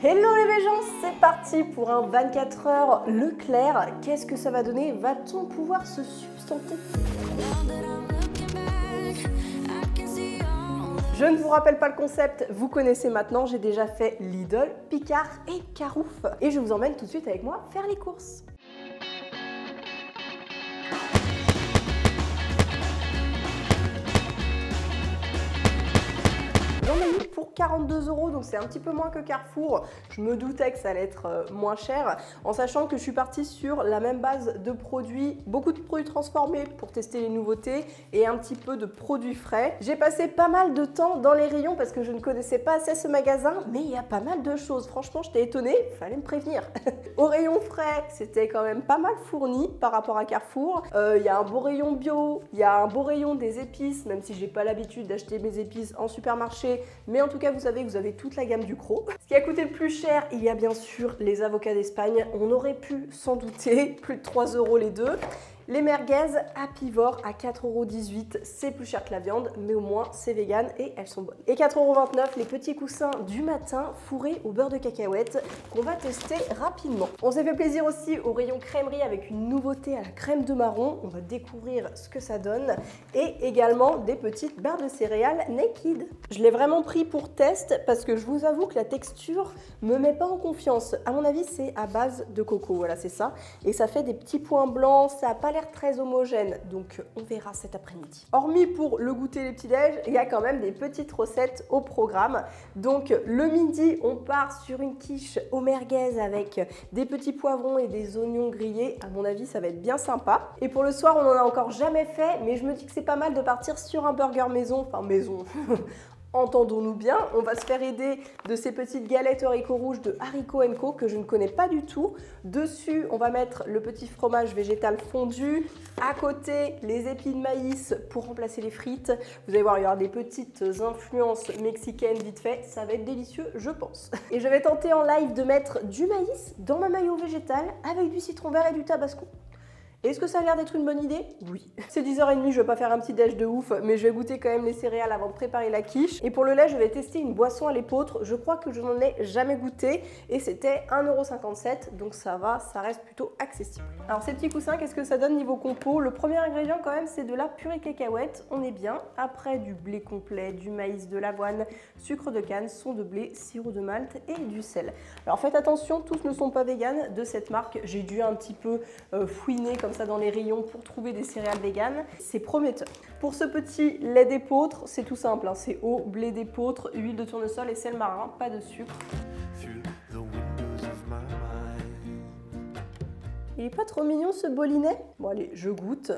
Hello les gens, c'est parti pour un 24 heures Leclerc. Qu'est-ce que ça va donner? Va-t-on pouvoir se substanter? Je ne vous rappelle pas le concept, vous connaissez maintenant, j'ai déjà fait Lidl, Picard et Carouf. Et je vous emmène tout de suite avec moi faire les courses. J'en ai eu pour 42 €, donc c'est un petit peu moins que Carrefour. Je me doutais que ça allait être moins cher, en sachant que je suis partie sur la même base de produits, beaucoup de produits transformés pour tester les nouveautés et un petit peu de produits frais. J'ai passé pas mal de temps dans les rayons parce que je ne connaissais pas assez ce magasin, mais il y a pas mal de choses. Franchement, j'étais étonnée, fallait me prévenir. Au rayon frais, c'était quand même pas mal fourni par rapport à Carrefour. Il y a un beau rayon bio, il y a un beau rayon des épices, même si j'ai pas l'habitude d'acheter mes épices en supermarché. Mais en tout cas, vous savez que vous avez toute la gamme du Cros. Ce qui a coûté le plus cher, il y a bien sûr les avocats d'Espagne. On aurait pu s'en douter, plus de 3 € les deux. Les merguez à pivot à 4,18 €, c'est plus cher que la viande, mais au moins c'est vegan et elles sont bonnes. Et 4,29 € les petits coussins du matin fourrés au beurre de cacahuète qu'on va tester rapidement. On s'est fait plaisir aussi au rayon crèmerie avec une nouveauté à la crème de marron. On va découvrir ce que ça donne. Et également des petites barres de céréales Naked. Je l'ai vraiment pris pour test parce que je vous avoue que la texture me met pas en confiance. À mon avis, c'est à base de coco, voilà, c'est ça. Et ça fait des petits points blancs, ça n'a pas l'air très homogène, donc on verra cet après-midi. Hormis pour le goûter les petits-déj, il y a quand même des petites recettes au programme. Donc le midi, on part sur une quiche aux merguez avec des petits poivrons et des oignons grillés. À mon avis, ça va être bien sympa. Et pour le soir, on n'en a encore jamais fait, mais je me dis que c'est pas mal de partir sur un burger maison, enfin maison. Entendons-nous bien, on va se faire aider de ces petites galettes haricots rouges de Haricot & Co que je ne connais pas du tout. Dessus, on va mettre le petit fromage végétal fondu. À côté, les épis de maïs pour remplacer les frites. Vous allez voir, il y aura des petites influences mexicaines vite fait. Ça va être délicieux, je pense. Et je vais tenter en live de mettre du maïs dans ma mayo végétale avec du citron vert et du tabasco. Est-ce que ça a l'air d'être une bonne idée? Oui. C'est 10h30, je vais pas faire un petit déj de ouf, mais je vais goûter quand même les céréales avant de préparer la quiche. Et pour le lait, je vais tester une boisson à l'épeautre. Je crois que je n'en ai jamais goûté et c'était 1,57 €, donc ça va, ça reste plutôt accessible. Alors ces petits coussins, qu'est-ce que ça donne niveau compo? Le premier ingrédient quand même, c'est de la purée cacahuète, on est bien. Après du blé complet, du maïs, de l'avoine, sucre de canne, son de blé, sirop de malt et du sel. Alors faites attention, tous ne sont pas véganes de cette marque. J'ai dû un petit peu fouiner comme ça dans les rayons pour trouver des céréales véganes. C'est prometteur. Pour ce petit lait d'épeautre, c'est tout simple, hein, c'est eau, blé d'épeautre, huile de tournesol et sel marin, pas de sucre. Il est pas trop mignon ce bolinet? Bon allez, je goûte.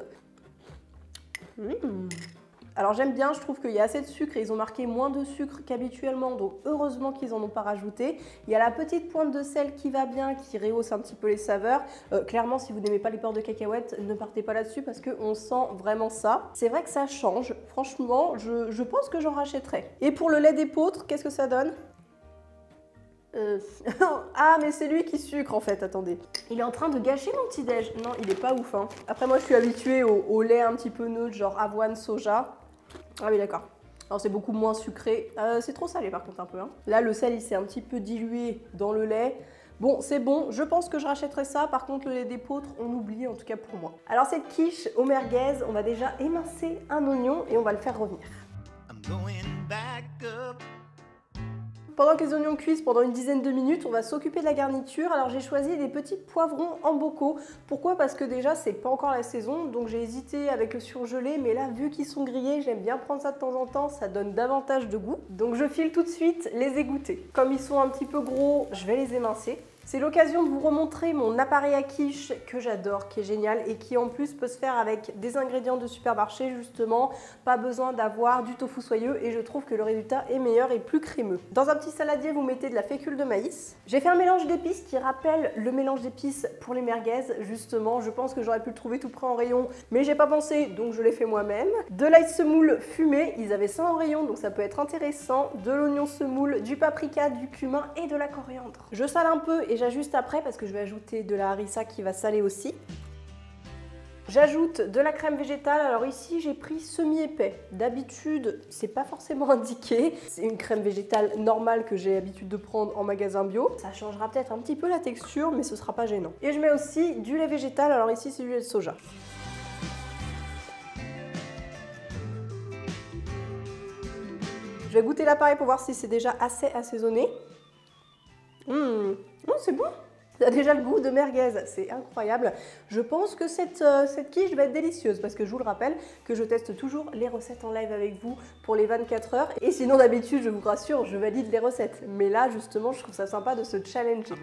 Alors j'aime bien, je trouve qu'il y a assez de sucre et ils ont marqué moins de sucre qu'habituellement, donc heureusement qu'ils en ont pas rajouté. Il y a la petite pointe de sel qui va bien, qui rehausse un petit peu les saveurs. Clairement, si vous n'aimez pas les beurres de cacahuètes, ne partez pas là-dessus parce qu'on sent vraiment ça. C'est vrai que ça change, franchement, je pense que j'en rachèterai. Et pour le lait d'épeautre, qu'est-ce que ça donne? Ah mais c'est lui qui sucre en fait, attendez. Il est en train de gâcher mon petit déj. Non, il est pas ouf hein. Après moi je suis habituée au lait un petit peu neutre, genre avoine, soja. Ah oui d'accord. Alors c'est beaucoup moins sucré. C'est trop salé par contre un peu hein. Là le sel il s'est un petit peu dilué dans le lait. Bon, c'est bon, je pense que je rachèterai ça. Par contre, le lait d'épeautre, on oublie, en tout cas pour moi. Alors cette quiche aux merguez, on va déjà émincer un oignon et on va le faire revenir. Pendant que les oignons cuisent pendant une dizaine de minutes, on va s'occuper de la garniture. Alors j'ai choisi des petits poivrons en bocaux. Pourquoi? Parce que déjà c'est pas encore la saison, donc j'ai hésité avec le surgelé, mais là vu qu'ils sont grillés, j'aime bien prendre ça de temps en temps, ça donne davantage de goût. Donc je file tout de suite les égoutter. Comme ils sont un petit peu gros, je vais les émincer. C'est l'occasion de vous remontrer mon appareil à quiche que j'adore, qui est génial et qui en plus peut se faire avec des ingrédients de supermarché justement. Pas besoin d'avoir du tofu soyeux et je trouve que le résultat est meilleur et plus crémeux. Dans un petit saladier, vous mettez de la fécule de maïs. J'ai fait un mélange d'épices qui rappelle le mélange d'épices pour les merguez justement. Je pense que j'aurais pu le trouver tout près en rayon, mais j'ai pas pensé donc je l'ai fait moi-même. De l'ail semoule fumé, ils avaient ça en rayon donc ça peut être intéressant. De l'oignon semoule, du paprika, du cumin et de la coriandre. Je sale un peu et j'ajuste après parce que je vais ajouter de la harissa qui va saler aussi. J'ajoute de la crème végétale. Alors ici, j'ai pris semi-épais. D'habitude, c'est pas forcément indiqué. C'est une crème végétale normale que j'ai l'habitude de prendre en magasin bio. Ça changera peut-être un petit peu la texture, mais ce sera pas gênant. Et je mets aussi du lait végétal. Alors ici, c'est du lait de soja. Je vais goûter l'appareil pour voir si c'est déjà assez assaisonné. C'est bon. Ça a déjà le goût de merguez, c'est incroyable. Je pense que cette quiche va être délicieuse parce que je vous le rappelle que je teste toujours les recettes en live avec vous pour les 24 heures. Et sinon d'habitude, je vous rassure, je valide les recettes. Mais là justement, je trouve ça sympa de se challenger.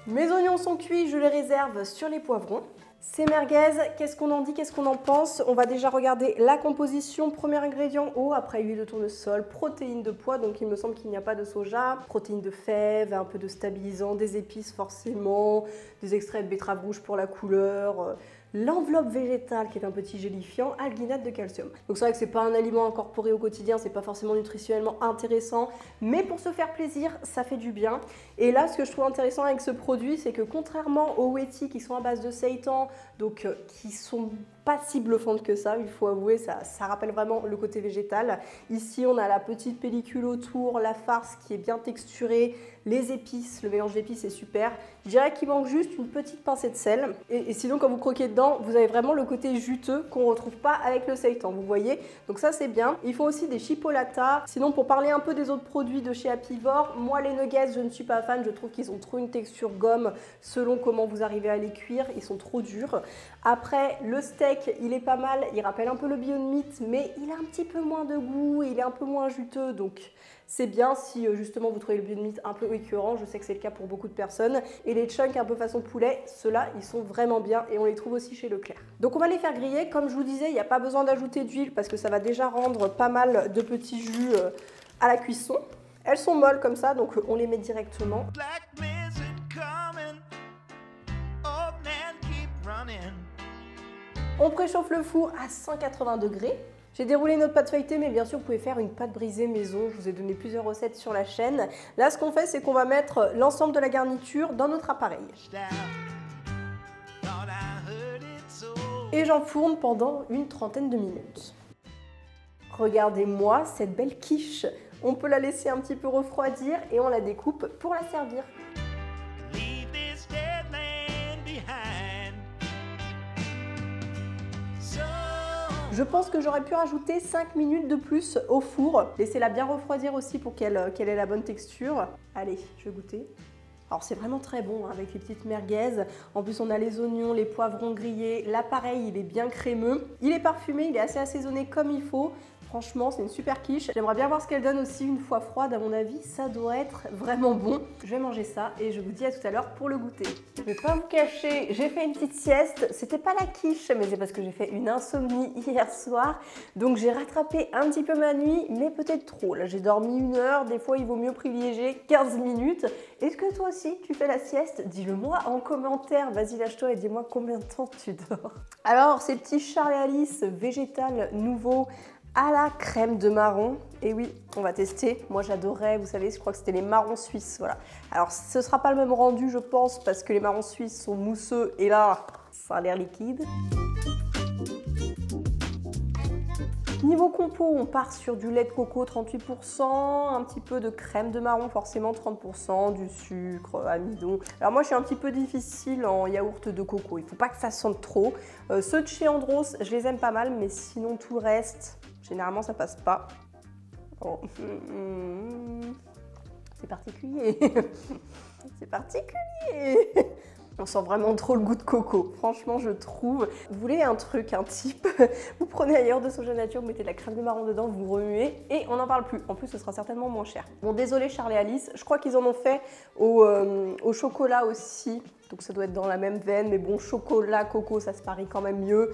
Mes oignons sont cuits, je les réserve sur les poivrons. Ces merguez, qu'est-ce qu'on en dit, qu'est-ce qu'on en pense? On va déjà regarder la composition. Premier ingrédient, eau, après huile de tournesol, protéines de pois, donc il me semble qu'il n'y a pas de soja, protéines de fèves, un peu de stabilisant, des épices forcément, des extraits de betterave rouge pour la couleur, l'enveloppe végétale qui est un petit gélifiant, alginate de calcium. Donc c'est vrai que c'est pas un aliment incorporé au quotidien, c'est pas forcément nutritionnellement intéressant, mais pour se faire plaisir, ça fait du bien. Et là, ce que je trouve intéressant avec ce produit, c'est que contrairement aux Weti qui sont à base de seitan, donc qui sont pas si bluffantes que ça, il faut avouer, ça rappelle vraiment le côté végétal. Ici, on a la petite pellicule autour, la farce qui est bien texturée, les épices, le mélange d'épices est super. Je dirais qu'il manque juste une petite pincée de sel. Et sinon, quand vous croquez dedans, vous avez vraiment le côté juteux qu'on ne retrouve pas avec le seitan, vous voyez. Donc ça, c'est bien. Il faut aussi des chipolatas. Sinon, pour parler un peu des autres produits de chez Apivore, moi, les nuggets, je ne suis pas fan. Je trouve qu'ils ont trop une texture gomme selon comment vous arrivez à les cuire. Ils sont trop durs. Après, le steak, il est pas mal. Il rappelle un peu le Beyond Meat, mais il a un petit peu moins de goût. Il est un peu moins juteux, donc c'est bien si justement vous trouvez le Beyond Meat un peu écœurant. Je sais que c'est le cas pour beaucoup de personnes. Et les chunks un peu façon poulet, ceux-là, ils sont vraiment bien et on les trouve aussi chez Leclerc. Donc on va les faire griller. Comme je vous disais, il n'y a pas besoin d'ajouter d'huile parce que ça va déjà rendre pas mal de petits jus à la cuisson. Elles sont molles comme ça, donc on les met directement. On préchauffe le four à 180 degrés. J'ai déroulé notre pâte feuilletée, mais bien sûr, vous pouvez faire une pâte brisée maison. Je vous ai donné plusieurs recettes sur la chaîne. Là, ce qu'on fait, c'est qu'on va mettre l'ensemble de la garniture dans notre appareil. Et j'enfourne pendant une trentaine de minutes. Regardez-moi cette belle quiche. On peut la laisser un petit peu refroidir et on la découpe pour la servir. Je pense que j'aurais pu rajouter 5 minutes de plus au four. Laissez-la bien refroidir aussi pour qu'elle ait la bonne texture. Allez, je vais goûter. Alors c'est vraiment très bon hein, avec les petites merguez. En plus on a les oignons, les poivrons grillés. L'appareil il est bien crémeux. Il est parfumé, il est assez assaisonné comme il faut. Franchement, c'est une super quiche. J'aimerais bien voir ce qu'elle donne aussi une fois froide. À mon avis, ça doit être vraiment bon. Je vais manger ça et je vous dis à tout à l'heure pour le goûter. Je vais pas vous cacher, j'ai fait une petite sieste. C'était pas la quiche, mais c'est parce que j'ai fait une insomnie hier soir. Donc j'ai rattrapé un petit peu ma nuit, mais peut-être trop. Là, j'ai dormi 1 heure. Des fois, il vaut mieux privilégier 15 minutes. Est-ce que toi aussi, tu fais la sieste? Dis-le moi en commentaire. Vas-y, lâche-toi et dis-moi combien de temps tu dors. Alors, ces petits Charles et Alice végétal nouveaux à la crème de marron. Et oui, on va tester. Moi, j'adorais, vous savez, je crois que c'était les marrons suisses, voilà. Alors, ce ne sera pas le même rendu, je pense, parce que les marrons suisses sont mousseux et là, ça a l'air liquide. Niveau compo, on part sur du lait de coco 38%, un petit peu de crème de marron forcément 30%, du sucre, amidon. Alors moi je suis un petit peu difficile en yaourt de coco, il ne faut pas que ça sente trop. Ceux de chez Andros, je les aime pas mal, mais sinon tout le reste, généralement ça passe pas. Oh. C'est particulier. C'est particulier. On sent vraiment trop le goût de coco, franchement je trouve. Vous voulez un truc, un type, vous prenez un yaourt de soja nature, vous mettez de la crème de marron dedans, vous remuez et on n'en parle plus. En plus ce sera certainement moins cher. Bon désolé Charles et Alice, je crois qu'ils en ont fait au chocolat aussi. Donc ça doit être dans la même veine, mais bon chocolat, coco ça se parie quand même mieux.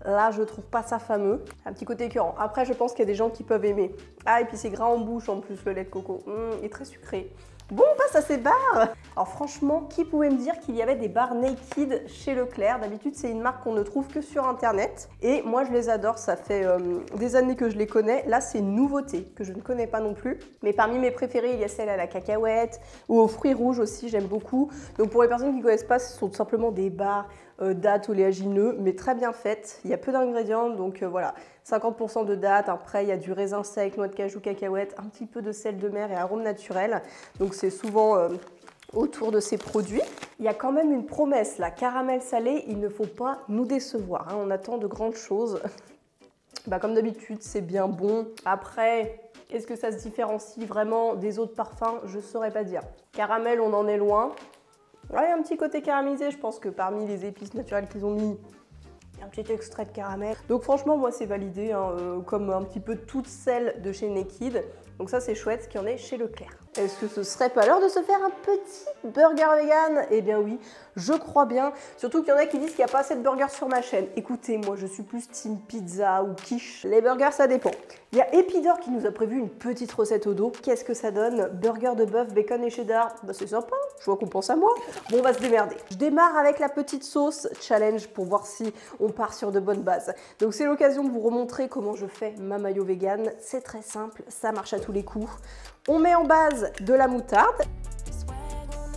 Là je trouve pas ça fameux, un petit côté écœurant. Après je pense qu'il y a des gens qui peuvent aimer. Ah et puis c'est gras en bouche en plus le lait de coco, il est très sucré. Bon, on passe à ces barres. Alors franchement, qui pouvait me dire qu'il y avait des barres Naked chez Leclerc? D'habitude, c'est une marque qu'on ne trouve que sur Internet. Et moi, je les adore, ça fait des années que je les connais. Là, c'est une nouveauté que je ne connais pas non plus. Mais parmi mes préférées, il y a celle à la cacahuète ou aux fruits rouges aussi, j'aime beaucoup. Donc pour les personnes qui ne connaissent pas, ce sont tout simplement des barres dattes oléagineux, mais très bien faites. Il y a peu d'ingrédients, donc voilà. 50% de dattes, après il y a du raisin sec, noix de cajou, cacahuètes, un petit peu de sel de mer et arôme naturel. Donc c'est souvent autour de ces produits. Il y a quand même une promesse, la caramel salé, il ne faut pas nous décevoir, hein. On attend de grandes choses. Bah, comme d'habitude, c'est bien bon. Après, est-ce que ça se différencie vraiment des autres parfums? Je ne saurais pas dire. Caramel, on en est loin. Ouais, il y a un petit côté caramélisé, je pense que parmi les épices naturelles qu'ils ont mis, il y a un petit extrait de caramel. Donc franchement, moi c'est validé, hein, comme un petit peu toutes celles de chez Naked. Donc ça c'est chouette, ce qu'il y en est chez Leclerc. Est-ce que ce serait pas l'heure de se faire un petit burger vegan? Eh bien oui, je crois bien. Surtout qu'il y en a qui disent qu'il n'y a pas assez de burgers sur ma chaîne. Écoutez, moi je suis plus team pizza ou quiche. Les burgers ça dépend. Il y a Epidor qui nous a prévu une petite recette au dos. Qu'est-ce que ça donne? Burger de bœuf, bacon et cheddar. Bah c'est sympa, je vois qu'on pense à moi. Bon, on va se démerder. Je démarre avec la petite sauce challenge pour voir si on part sur de bonnes bases. Donc c'est l'occasion de vous remontrer comment je fais ma mayo vegan. C'est très simple, ça marche à tous les coups. On met en base de la moutarde.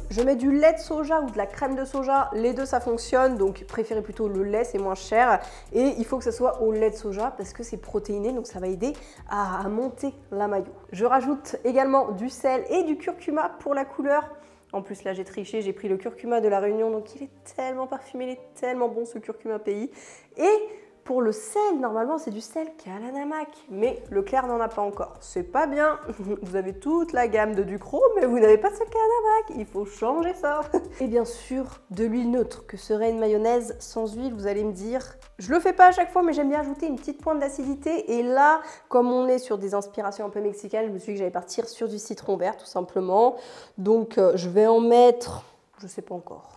Je mets du lait de soja ou de la crème de soja, les deux ça fonctionne, donc préférez plutôt le lait, c'est moins cher. Et il faut que ça soit au lait de soja parce que c'est protéiné, donc ça va aider à monter la mayo. Je rajoute également du sel et du curcuma pour la couleur. En plus là j'ai triché, j'ai pris le curcuma de la Réunion, donc il est tellement parfumé, il est tellement bon ce curcuma pays. Et pour le sel, normalement c'est du sel qui a la namac, mais Leclerc n'en a pas encore. C'est pas bien, vous avez toute la gamme de Ducros, mais vous n'avez pas celle qui a la namac, il faut changer ça. Et bien sûr, de l'huile neutre, que serait une mayonnaise sans huile, vous allez me dire. Je le fais pas à chaque fois, mais j'aime bien ajouter une petite pointe d'acidité. Et là, comme on est sur des inspirations un peu mexicaines, je me suis dit que j'allais partir sur du citron vert, tout simplement. Donc je vais en mettre, je sais pas encore,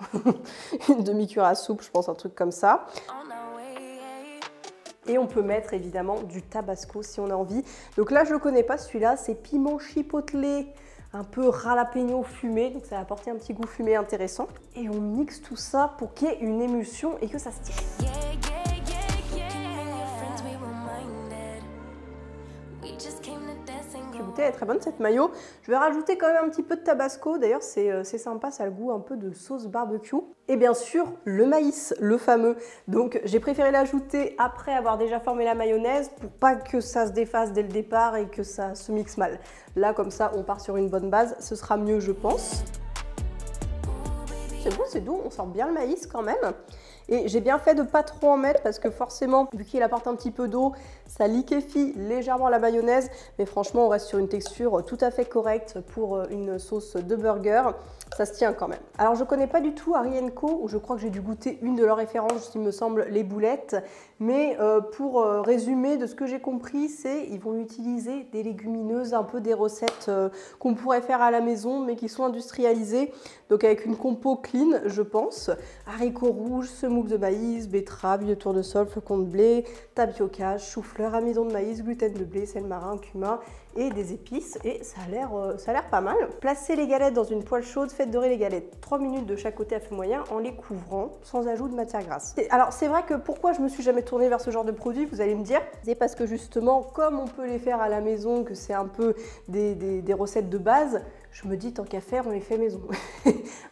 une demi-cuillère à soupe, je pense un truc comme ça. Et on peut mettre évidemment du tabasco si on a envie. Donc là, je ne le connais pas celui-là, c'est piment chipotle, un peu jalapeno fumé. Donc ça va apporter un petit goût fumé intéressant. Et on mixe tout ça pour qu'il y ait une émulsion et que ça se tienne. Elle est très bonne cette mayo. Je vais rajouter quand même un petit peu de tabasco. D'ailleurs, c'est sympa, ça a le goût un peu de sauce barbecue. Et bien sûr, le maïs, le fameux. Donc, j'ai préféré l'ajouter après avoir déjà formé la mayonnaise pour pas que ça se défasse dès le départ et que ça se mixe mal. Là, comme ça, on part sur une bonne base. Ce sera mieux, je pense. C'est bon, c'est doux. On sent bien le maïs quand même. Et j'ai bien fait de pas trop en mettre parce que forcément, vu qu'il apporte un petit peu d'eau, ça liquéfie légèrement la mayonnaise. Mais franchement, on reste sur une texture tout à fait correcte pour une sauce de burger. Ça se tient quand même. Alors, je connais pas du tout Harry & Co, où je crois que j'ai dû goûter une de leurs références, il me semble, les boulettes. Mais pour résumer, de ce que j'ai compris, c'est qu'ils vont utiliser des légumineuses, un peu des recettes qu'on pourrait faire à la maison, mais qui sont industrialisées. Donc avec une compo clean, je pense. Haricots rouges, semoule de maïs, betterave, huile de tournesol, flocons de blé, tapioca, chou-fleur, amidon de maïs, gluten de blé, sel marin, cumin et des épices. Et ça a l'air pas mal. Placez les galettes dans une poêle chaude, faites dorer les galettes 3 minutes de chaque côté à feu moyen en les couvrant, sans ajout de matière grasse. Alors c'est vrai que pourquoi je me suis jamais tournée vers ce genre de produit, vous allez me dire, c'est parce que justement, comme on peut les faire à la maison, que c'est un peu des recettes de base, je me dis, tant qu'à faire, on les fait maison.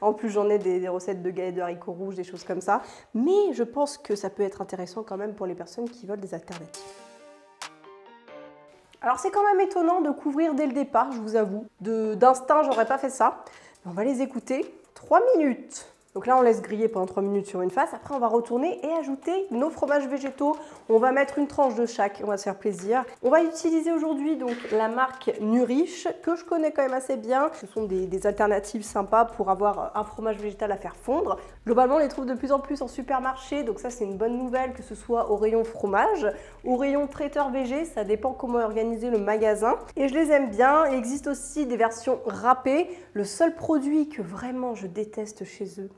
En plus, j'en ai des recettes de galettes de haricots rouges, des choses comme ça. Mais je pense que ça peut être intéressant quand même pour les personnes qui veulent des alternatives. Alors, c'est quand même étonnant de couvrir dès le départ, je vous avoue. D'instinct, j'aurais pas fait ça. Mais on va les écouter. 3 minutes. Donc là, on laisse griller pendant 3 minutes sur une face. Après, on va retourner et ajouter nos fromages végétaux. On va mettre une tranche de chaque, on va se faire plaisir. On va utiliser aujourd'hui donc la marque Nurich, que je connais quand même assez bien. Ce sont des alternatives sympas pour avoir un fromage végétal à faire fondre. Globalement, on les trouve de plus en plus en supermarché, donc ça, c'est une bonne nouvelle, que ce soit au rayon fromage, au rayon traiteur végé, ça dépend comment est organisé le magasin. Et je les aime bien. Il existe aussi des versions râpées. Le seul produit que vraiment je déteste chez eux,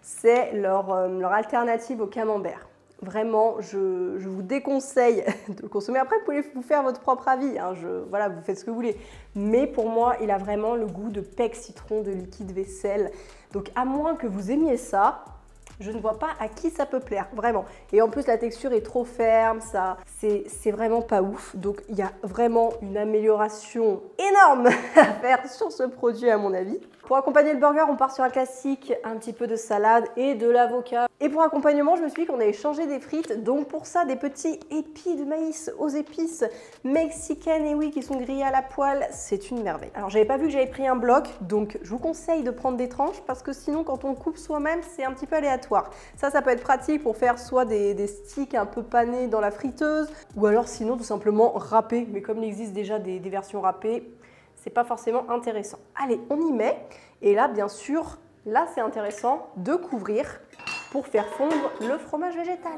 c'est leur alternative au camembert. Vraiment, je vous déconseille de le consommer. Après, vous pouvez vous faire votre propre avis, hein. Voilà, vous faites ce que vous voulez. Mais pour moi, il a vraiment le goût de pec citron, de liquide vaisselle. Donc à moins que vous aimiez ça, je ne vois pas à qui ça peut plaire, vraiment. Et en plus, la texture est trop ferme, ça, c'est vraiment pas ouf. Donc il y a vraiment une amélioration énorme à faire sur ce produit à mon avis. Pour accompagner le burger, on part sur un classique, un petit peu de salade et de l'avocat. Et pour accompagnement, je me suis dit qu'on allait changer des frites. Donc pour ça, des petits épis de maïs aux épices mexicaines, et oui, qui sont grillés à la poêle, c'est une merveille. Alors j'avais pas vu que j'avais pris un bloc, donc je vous conseille de prendre des tranches parce que sinon, quand on coupe soi-même, c'est un petit peu aléatoire. Ça peut être pratique pour faire soit des sticks un peu panés dans la friteuse, ou alors sinon tout simplement râper. Mais comme il existe déjà des versions râpées, c'est pas forcément intéressant. Allez, on y met. Et là, bien sûr, là, c'est intéressant de couvrir pour faire fondre le fromage végétal.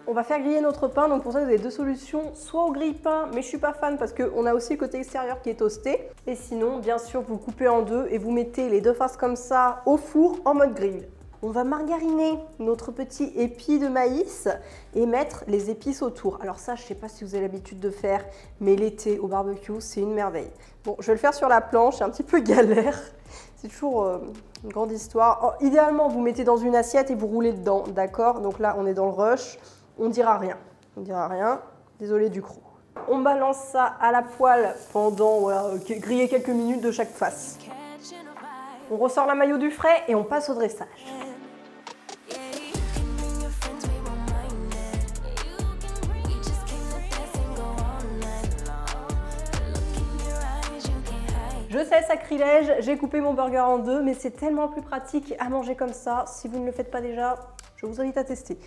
On va faire griller notre pain. Donc pour ça, vous avez deux solutions. Soit au grille-pain, mais je suis pas fan parce qu'on a aussi le côté extérieur qui est toasté. Et sinon, bien sûr, vous coupez en deux et vous mettez les deux faces comme ça au four en mode grill. On va margariner notre petit épi de maïs et mettre les épices autour. Alors ça, je ne sais pas si vous avez l'habitude de faire, mais l'été au barbecue, c'est une merveille. Bon, je vais le faire sur la planche, c'est un petit peu galère. C'est toujours une grande histoire. Oh, idéalement, vous mettez dans une assiette et vous roulez dedans, d'accord? Donc là, on est dans le rush, on dira rien. On dira rien, désolé du croc. On balance ça à la poêle pendant, voilà, griller quelques minutes de chaque face. On ressort la maillot du frais et on passe au dressage. Je sais, sacrilège, j'ai coupé mon burger en deux, mais c'est tellement plus pratique à manger comme ça. Si vous ne le faites pas déjà, je vous invite à tester.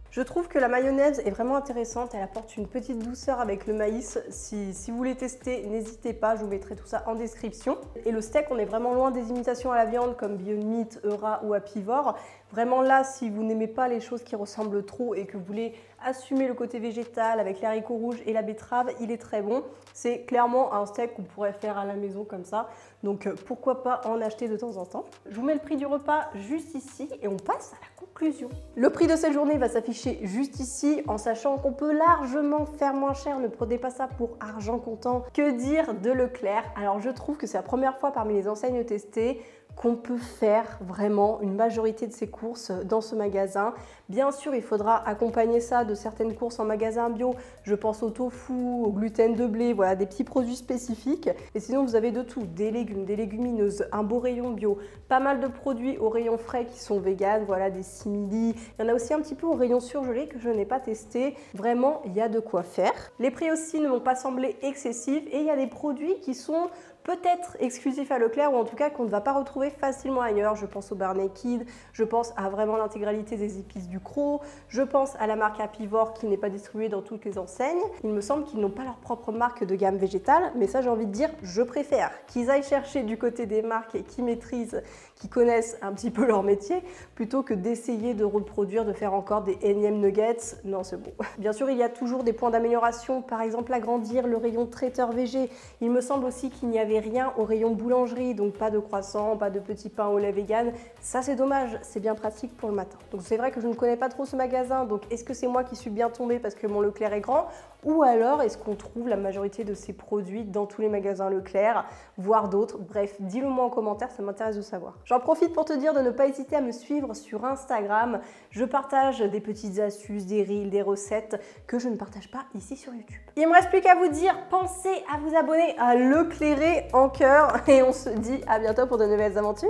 Je trouve que la mayonnaise est vraiment intéressante, elle apporte une petite douceur avec le maïs. Si vous voulez tester, n'hésitez pas, je vous mettrai tout ça en description. Et le steak, on est vraiment loin des imitations à la viande comme Beyond Meat, Eura ou Apivore. Vraiment là, si vous n'aimez pas les choses qui ressemblent trop et que vous voulez assumer le côté végétal avec les haricots rouges et la betterave, il est très bon. C'est clairement un steak qu'on pourrait faire à la maison comme ça. Donc pourquoi pas en acheter de temps en temps. Je vous mets le prix du repas juste ici et on passe à la conclusion. Le prix de cette journée va s'afficher juste ici en sachant qu'on peut largement faire moins cher. Ne prenez pas ça pour argent comptant. Que dire de Leclerc? Alors je trouve que c'est la première fois parmi les enseignes testées qu'on peut faire vraiment une majorité de ses courses dans ce magasin. Bien sûr, il faudra accompagner ça de certaines courses en magasin bio. Je pense au tofu, au gluten de blé, voilà, des petits produits spécifiques. Et sinon, vous avez de tout, des légumes, des légumineuses, un beau rayon bio, pas mal de produits au rayon frais qui sont véganes, voilà, des simili. Il y en a aussi un petit peu au rayon surgelé que je n'ai pas testé. Vraiment, il y a de quoi faire. Les prix aussi ne m'ont pas semblé excessifs et il y a des produits qui sont peut-être exclusif à Leclerc ou en tout cas qu'on ne va pas retrouver facilement ailleurs. Je pense au Bar Naked, je pense à vraiment l'intégralité des épices du Croc, je pense à la marque Apivore qui n'est pas distribuée dans toutes les enseignes. Il me semble qu'ils n'ont pas leur propre marque de gamme végétale, mais ça j'ai envie de dire, je préfère qu'ils aillent chercher du côté des marques qui maîtrisent, qui connaissent un petit peu leur métier, plutôt que d'essayer de reproduire, de faire encore des énièmes nuggets. Non, c'est bon. Bien sûr, il y a toujours des points d'amélioration, par exemple agrandir le rayon traiteur végé. Il me semble aussi qu'il n'y avait rien au rayon boulangerie, donc pas de croissant, pas de petits pains au lait vegan. Ça c'est dommage, c'est bien pratique pour le matin. Donc c'est vrai que je ne connais pas trop ce magasin, donc est-ce que c'est moi qui suis bien tombée parce que mon Leclerc est grand, ou alors est-ce qu'on trouve la majorité de ces produits dans tous les magasins Leclerc, voire d'autres? Bref, dis-le moi en commentaire, ça m'intéresse de savoir. J'en profite pour te dire de ne pas hésiter à me suivre sur Instagram. Je partage des petites astuces, des reels, des recettes que je ne partage pas ici sur YouTube. Il me reste plus qu'à vous dire, pensez à vous abonner à Leclerc en cœur et on se dit à bientôt pour de nouvelles aventures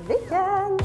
véganes.